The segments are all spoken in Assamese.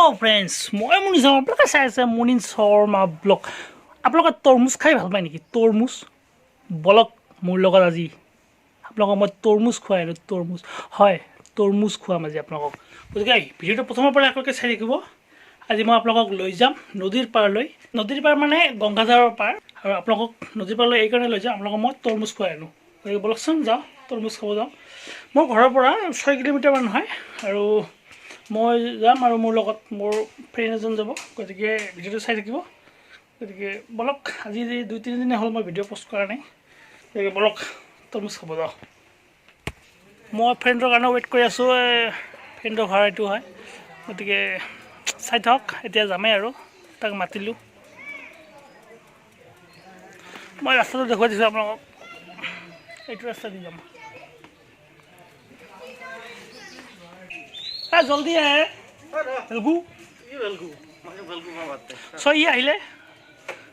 হেল্ল' ফ্ৰেণ্ডছ, মই মুনি শৰ্মা। আপোনালোকে চাই আছে মুনি শৰ্মা ব্লগ। আপোনালোকে তৰমুজ খাই ভাল পায় নেকি? তৰমুজ বলক মোৰ লগত আজি আপোনালোকক মই তৰমুজ খুৱাই আনো। তৰমুজ হয়, তৰমুজ খুৱাম আজি আপোনালোকক। গতিকে ভিডিঅ'টো প্ৰথমৰ পৰা আপোনালোকে চাই থাকিব। আজি মই আপোনালোকক লৈ যাম নদীৰ পাৰলৈ। নদীৰ পাৰ মানে গংগাধাৰৰ পাৰ, আৰু আপোনালোকক নদীৰ পাৰলৈ এইকাৰণে লৈ যাম, আপোনালোকক মই তৰমুজ খুৱাই আনো। গতিকে বলকচোন যাওঁ, তৰমুজ খাব যাওঁ। মোৰ ঘৰৰ পৰা 6 কিলোমিটাৰমান হয়, আৰু মই যাম আৰু মোৰ লগত মোৰ ফ্ৰেণ্ড এজন যাব। গতিকে ভিডিঅ'টো চাই থাকিব। গতিকে বলক, আজি 2-3 দিনে হ'ল মই ভিডিঅ' পষ্ট কৰা নাই। গতিকে বলক তৰমুজ খাব যাওঁ। মই ফ্ৰেণ্ডৰ কাৰণে ৱেইট কৰি আছোঁ। ফ্ৰেণ্ডৰ ঘৰ এইটো হয়। গতিকে চাই থাকক, এতিয়া যামেই আৰু তাক মাতিলোঁ। মই ৰাস্তাটো দেখুৱাই দিছোঁ আপোনালোকক, এইটো ৰাস্তা দি যাম। জলদি আহে ভেলগু। চ' ই আহিলে,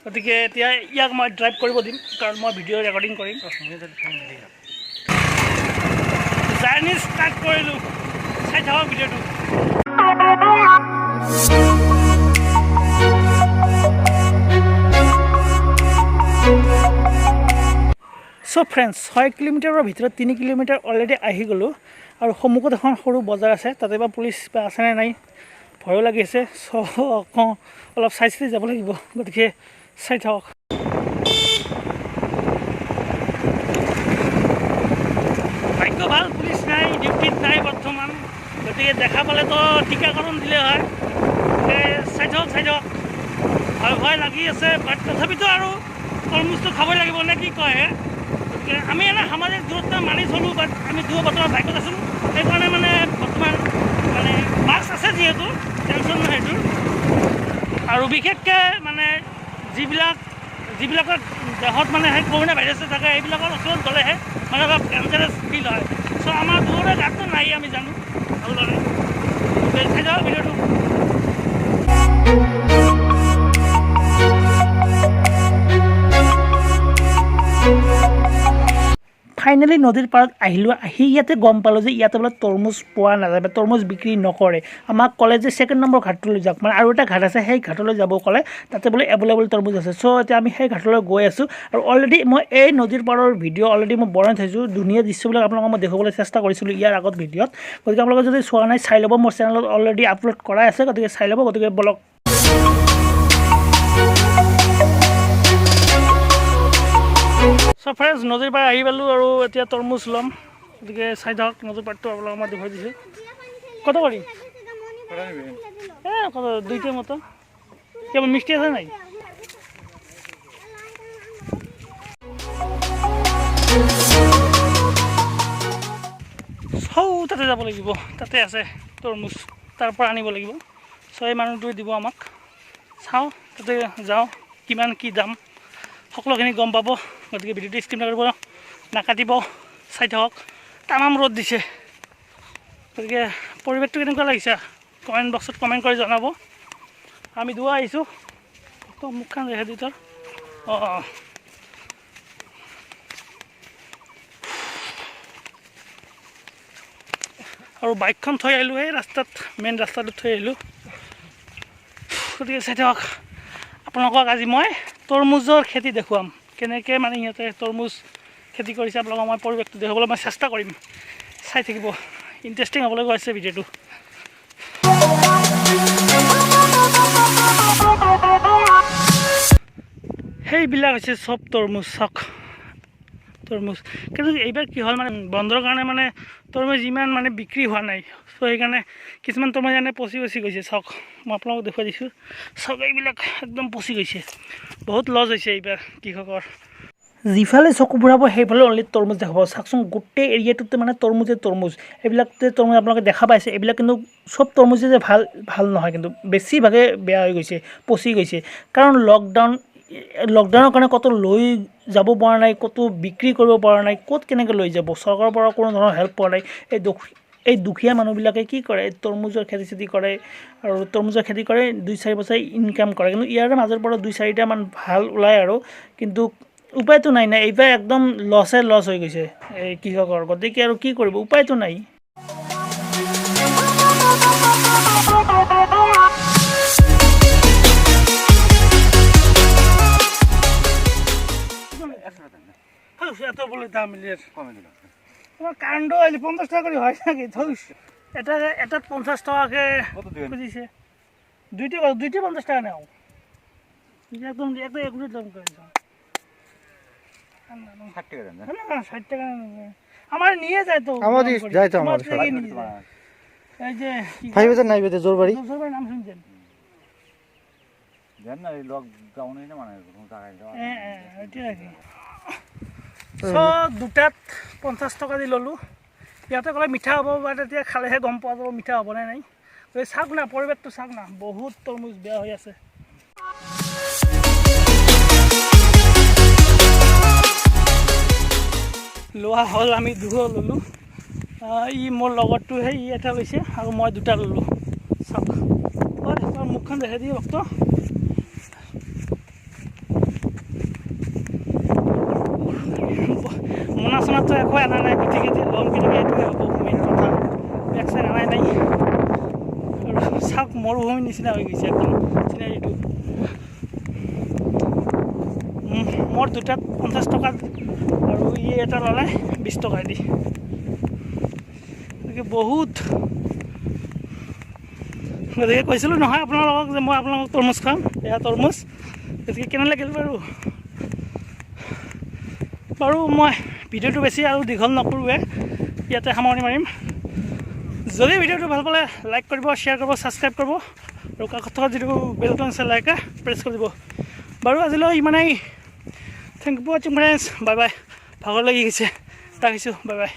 গতিকে এতিয়া ইয়াক মই ড্ৰাইভ কৰিব দিম, কাৰণ মই ভিডিঅ' ৰেকৰ্ডিং কৰিম। জাৰ্ণি ষ্টাৰ্ট কৰিলোঁ, চাই থাকক ভিডিঅ'টো। চ' ফ্ৰেণ্ডছ, 6 কিলোমিটাৰৰ ভিতৰত 3 কিলোমিটাৰ অলৰেডি আহি গ'লোঁ, আৰু সন্মুখত এখন সৰু বজাৰ আছে। তাতে বা পুলিচ বা আছেনে নাই ভয়ো লাগি আছে। চ' অলপ চাই চিতি যাব লাগিব। গতিকে চাই থাকক। ভাগ্য ভাল, পুলিচ নাই, ডিউটিত নাই বৰ্তমান। গতিকে দেখা পালেতো টীকাকৰণ দিলে হয়। চাই থাকক, চাই থাকক। ভয় ভয় লাগি আছে, বাট তথাপিতো আৰু তৰমুজটো খাবই লাগিব নে কি কয়। গতিকে আমি এনে সামাজিক দূৰত্ব মানি চলোঁ, বাট আমি দূৰ বতৰৰ বাইকত আছোঁ। সেইকাৰণে মানে বৰ্তমান মানে মাস্ক আছে যিহেতু টেনশ্যন নহয় সেইটোৰ। আৰু বিশেষকৈ মানে যিবিলাকৰ দেহত মানে সেই কৰোণা ভাইৰাছে থাকে, এইবিলাকৰ ওচৰত গ'লেহে মানে অলপ ডেঞ্জাৰাছ ফিল হয়। চ' আমাৰ দূৰৰে গাতটো নাই, আমি জানো ভালদৰে। চাই যাওঁ ভিডিঅ'টো। ফাইনেলি নদীৰ পাৰত আহিলোঁ। আহি ইয়াতে গম পালোঁ যে ইয়াতে বোলে তৰমুজ পোৱা নাযায় বা তৰমুজ বিক্ৰী নকৰে। আমাক ক'লে যে 2nd নম্বৰ ঘাটলৈ যাওক, মানে আৰু এটা ঘাট আছে, সেই ঘাটলৈ যাব ক'লে। তাতে বোলে এভেইলেবল তৰমুজ আছে। চ' এতিয়া আমি সেই ঘাটলৈ গৈ আছোঁ, আৰু অলৰেডি মই এই নদীৰ পাৰৰ ভিডিঅ' অলৰেডি মই বনাই থৈছোঁ। ধুনীয়া দৃশ্যবিলাক আপোনালোকক মই দেখুৱাবলৈ চেষ্টা কৰিছিলোঁ ইয়াৰ আগত ভিডিঅ'ত। গতিকে আপোনালোকে যদি চোৱা নাই চাই ল'ব, মোৰ চেনেলত অলৰেডি আপলোড কৰাই আছে। গতিকে চাই ল'ব। গতিকে বলক। চ' ফ্ৰেণ্ডছ, নদীৰ পাৰ আহি পালোঁ, আৰু এতিয়া তৰমুজ ল'ম। গতিকে চাই থাকক নদীৰ পাৰটো আপোনালোকক মই দেখুৱাই দিছোঁ। কত কৰিম কত 2টা মতো কেৱল মিষ্টি আছে নাই? তাতে যাব লাগিব, তাতে আছে তৰমুজ, তাৰ পৰা আনিব লাগিব। চ' এই মানুহটোৱে দিব আমাক। চাওঁ, তাতে যাওঁ, কিমান কি দাম সকলোখিনি গম পাব। গতিকে ভিডিঅ'টো স্কিপ নকৰিব, নাকাটিব, চাই থাকক। তামাম ৰ'দ দিছে। গতিকে পৰিৱেশটো কেনেকুৱা লাগিছে কমেণ্ট বক্সত কমেণ্ট কৰি জনাব। আমি দুৱা আহিছোঁ, মুখখন ৰেহাই দি তোৰ। আৰু বাইকখন থৈ আহিলোঁ এই ৰাস্তাত, মেইন ৰাস্তাটোত থৈ আহিলোঁ। গতিকে চাই থাকক। আপোনালোকক আজি মই তৰমুজৰ খেতি দেখুৱাম, কেনেকৈ মানে সিহঁতে তৰমুজ খেতি কৰিছে। আপোনালোকক মই পৰিৱেশটো দেখুৱাবলৈ মই চেষ্টা কৰিম। চাই থাকিব, ইণ্টাৰেষ্টিং হ'বলৈ গৈ আছে ভিডিঅ'টো। সেইবিলাক হৈছে চব তৰমুজ। চাওক তৰমুজ, কিন্তু এইবাৰ কি হ'ল মানে বন্ধৰ কাৰণে মানে তৰমুজ ইমান মানে বিক্ৰী হোৱা নাই। চ' সেইকাৰণে কিছুমান তৰমুজ এনে পচি গৈছে। চাওক, মই আপোনালোকক দেখুৱাই দিছোঁ। চাওক, এইবিলাক একদম পচি গৈছে। বহুত লছ হৈছে এইবাৰ কৃষকৰ। যিফালে চকু ফুৰাব সেইফালে অনলি তৰমুজ দেখাব। চাওকচোন, গোটেই এৰিয়াটোতে মানে তৰমুজ। এইবিলাক তৰমুজ আপোনালোকে দেখা পাইছে, এইবিলাক কিন্তু চব তৰমুজে যে ভাল নহয়, কিন্তু বেছিভাগে বেয়া হৈ গৈছে, পচি গৈছে। কাৰণ লকডাউনৰ কাৰণে ক'তো লৈ যাব পৰা নাই, ক'তো বিক্ৰী কৰিব পৰা নাই। ক'ত কেনেকৈ লৈ যাব? চৰকাৰৰ পৰা কোনো ধৰণৰ হেল্প পোৱা নাই। এই দুখীয়া মানুহবিলাকে কি কৰে, তৰমুজৰ খেতি কৰে, আৰু তৰমুজৰ খেতি কৰে 2-4 বছৰ ইনকাম কৰে। কিন্তু ইয়াৰে মাজৰ পৰা 2-4টামান ভাল ওলায় আৰু, কিন্তু উপায়তো নাই। এইবাৰ একদম লছ হৈ গৈছে এই কৃষকৰ। গতিকে আৰু কি কৰিব, উপায়তো নাই। এত বলে দাম মিলিয়ে কমে দিলাম তোমার কাণ্ড আইলি 50 টাকা করে হয় নাকি ধুস এটা 50 টাকাকে কত দিবেন বুঝিছে দুইটি 50 টাকা নাও একদম এগুলো দাম করে দাও 60 টাকা দেন না 60 টাকা আমার নিয়ে যায় তো আমাদের যায় তো আমার এই যে ফাইভেতে নাই বেতে জোর বাড়ি সবাই নাম শুনছেন দেন না এই লকডাউনে না মানে কোনো টাকা দেওয়া এটা কি সো দুটাত 50 টাকা দি ললো ইয়াতে ক'লে মিঠা হ'ব বা তেতিয়া খালেহে গম পোৱা যাব মিঠা হ'ব নে নাই এই চাওক না পৰিৱেশটো চাওক না বহুত তৰমুজ বেয়া হৈ আছে লোৱা হ'ল আমি দুটা ল'লোঁ ই মোৰ লগৰটোহে ই এটা লৈছে আৰু মই দুটা ল'লোঁ চাওক হয় তোমাৰ মুখখন দেখাই দিয়ে ভক্ত মোনা চোনাটো একো অনা নাই গতিকে ল'ম কিন্তু এইটোৱে হ'ব মেইন কথা বেক চাইড অনাই নাই আৰু চাওক মৰুভূমি নিচিনা হৈ গৈছে একদম চিনাৰীটো মোৰ দুটাত 50 টকা আৰু ই এটা ল'লে 20 টকা দি গতিকে বহুত গতিকে কৈছিলোঁ নহয় আপোনালোকক যে মই আপোনালোকক তৰমুজ খাম এয়া তৰমুজ গতিকে কেনে লাগিল বাৰু মই ভিডিঅ'টো বেছি আৰু দীঘল নকৰোঁৱে ইয়াতে সামৰণি মাৰিম যদি ভিডিঅ'টো ভাল পালে লাইক কৰিব শ্বেয়াৰ কৰিব ছাবস্ক্ৰাইব কৰিব আৰু কাষত থকা যিটো বেলটো আছে লাইকে প্ৰেছ কৰি দিব বাৰু আজিলৈ ইমানেই থেংক ইউ ফৰ ৱাচিং ফ্ৰেণ্ডছ বাই বাই ভাগৰ লাগি গৈছে ৰাখিছোঁ বাই বাই